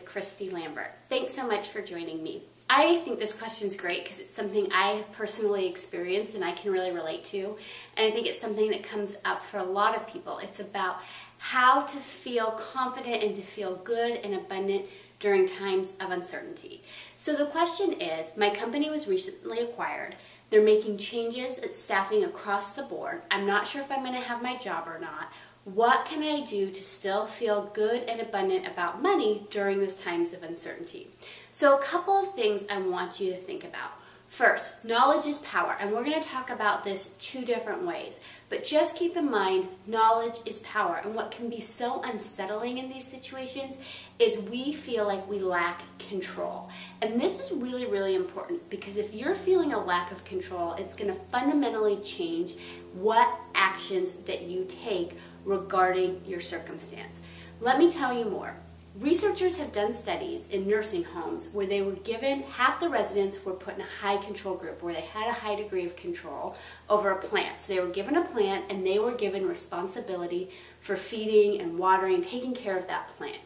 Christy Lambert. Thanks so much for joining me. I think this question is great because it's something I have personally experienced and I can really relate to. And I think it's something that comes up for a lot of people. It's about how to feel confident and to feel good and abundant during times of uncertainty. So the question is, my company was recently acquired. They're making changes at staffing across the board. I'm not sure if I'm going to have my job or not. What can I do to still feel good and abundant about money during these times of uncertainty? So a couple of things I want you to think about. First, knowledge is power, and we're going to talk about this two different ways. But just keep in mind, knowledge is power, and what can be so unsettling in these situations is we feel like we lack control. And this is really, really important because if you're feeling a lack of control, it's going to fundamentally change what actions that you take regarding your circumstance. Let me tell you more. Researchers have done studies in nursing homes where they were given, half the residents were put in a high control group where they had a high degree of control over a plant. So they were given a plant and they were given responsibility for feeding and watering, taking care of that plant.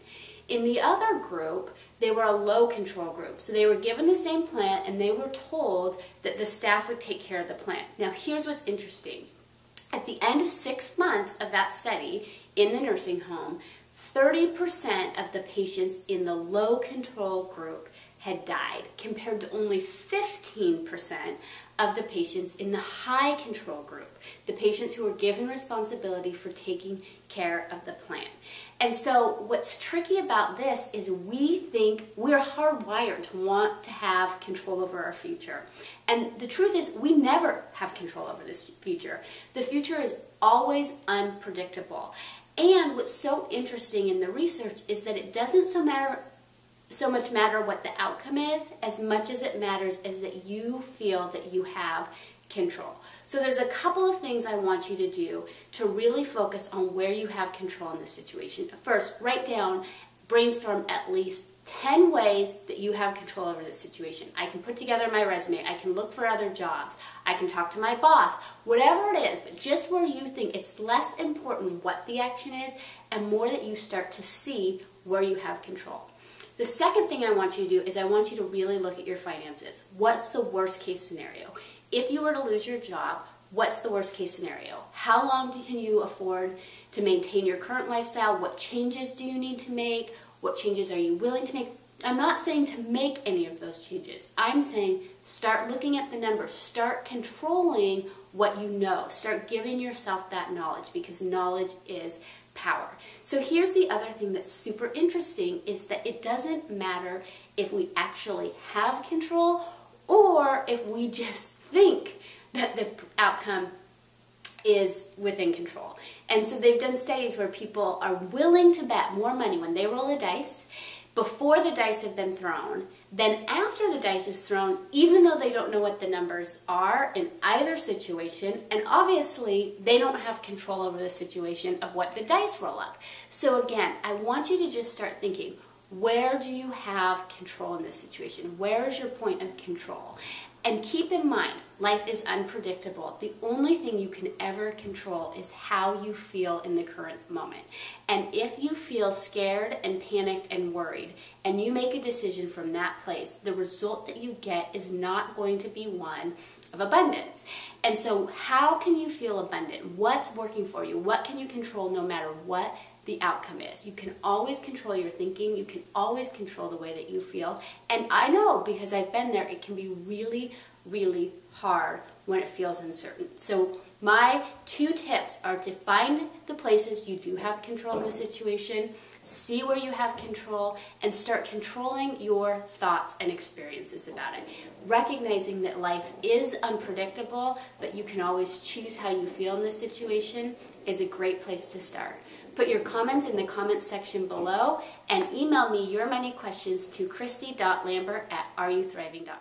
In the other group, they were a low control group. So they were given the same plant and they were told that the staff would take care of the plant. Now here's what's interesting. At the end of 6 months of that study in the nursing home, 30% of the patients in the low control group had died, compared to only 15% of the patients in the high control group, the patients who were given responsibility for taking care of the plant. And so what's tricky about this is we think we're hardwired to want to have control over our future. And the truth is we never have control over this future. The future is always unpredictable. And what's so interesting in the research is that it doesn't so much matter what the outcome is, as much as it matters is that you feel that you have control. So there's a couple of things I want you to do to really focus on where you have control in this situation. First, write down, brainstorm at least 10 ways that you have control over this situation. I can put together my resume, I can look for other jobs, I can talk to my boss, whatever it is, but just where you think it's less important what the action is and more that you start to see where you have control. The second thing I want you to do is I want you to really look at your finances. What's the worst case scenario? If you were to lose your job, what's the worst case scenario? How long can you afford to maintain your current lifestyle? What changes do you need to make? What changes are you willing to make? I'm not saying to make any of those changes. I'm saying start looking at the numbers. Start controlling what you know. Start giving yourself that knowledge because knowledge is power. So here's the other thing that's super interesting is that it doesn't matter if we actually have control or if we just think that the outcome is within control. And so they've done studies where people are willing to bet more money when they roll a dice before the dice have been thrown than after the dice is thrown, even though they don't know what the numbers are in either situation, and obviously they don't have control over the situation of what the dice roll up. So again, I want you to just start thinking, where do you have control in this situation? Where is your point of control? And keep in mind, life is unpredictable. The only thing you can ever control is how you feel in the current moment. And if you feel scared and panicked and worried, and you make a decision from that place, the result that you get is not going to be one of abundance. And so how can you feel abundant? What's working for you? What can you control no matter what the outcome is? You can always control your thinking. You can always control the way that you feel. And I know because I've been there, it can be really, really hard when it feels uncertain. So my 2 tips are to find the places you do have control in the situation, see where you have control, and start controlling your thoughts and experiences about it. Recognizing that life is unpredictable, but you can always choose how you feel in this situation is a great place to start. Put your comments in the comments section below and email me your money questions to christy.lambert@areyouthriving.com.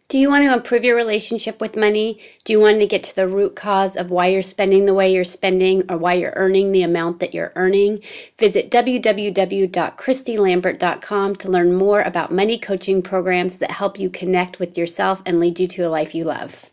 Do you want to improve your relationship with money? Do you want to get to the root cause of why you're spending the way you're spending or why you're earning the amount that you're earning? Visit www.christylambert.com to learn more about money coaching programs that help you connect with yourself and lead you to a life you love.